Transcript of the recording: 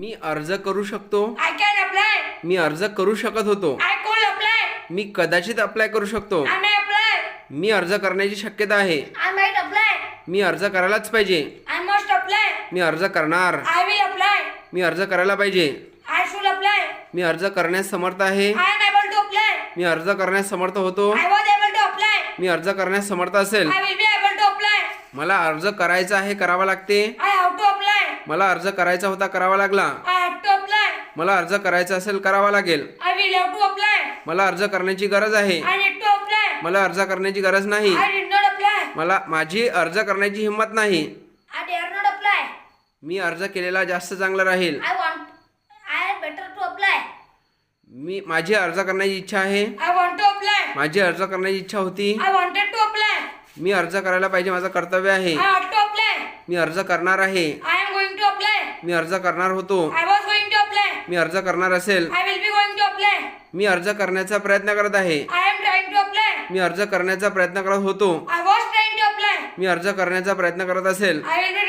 मी अर्ज करू शकतो. I can apply. मी अर्ज करू शकत होतो. I could apply. मी कदाचित अप्लाय करू शकतो. I may apply. मी अर्ज करण्याची शक्यता आहे. I might apply. मी अर्ज करायलाच पाहिजे. I must apply. मी अर्ज करणार. I will apply. मी अर्ज करायला पाहिजे. I should apply. मी अर्ज करण्यास समर्थ आहे. I am able to apply. मी अर्ज करण्यास समर्थ होतो. I was able to apply. मी अर्ज करण्यास समर्थ असेल. I will be able to apply. मला अर्ज करायचा आहे, करावा लागते. I have to apply. मला अर्ज करायचा होता, करावा लागला. I have to apply. मला अर्ज करायचा असेल, करावा लागेल. I will have to apply. मला अर्ज करण्याची गरज आहे. I need to apply. मला अर्ज करण्याची गरज नाही. I did not apply. माझी अर्ज करण्याची हिंमत नाही. I dare not apply. मी अर्ज केलेला जास्त चांगला राहील. I am better to apply. माझी अर्ज करण्याची इच्छा आहे. I want to apply. माझी अर्ज करण्याची इच्छा होती. I wanted to apply. मी अर्ज करायला पाहिजे, माझं कर्तव्य आहे. I have to apply. मी अर्ज करणार आहे. I am going to apply. मी अर्ज करणार होतो. I was going to apply. मी अर्ज करणार असेल. I will be going to apply. मी अर्ज करण्याचा प्रयत्न करत आहे. I am trying to apply. मी अर्ज करण्याचा प्रयत्न करत होतो. I was trying to apply. मी अर्ज करण्याचा प्रयत्न करत असेल. I will be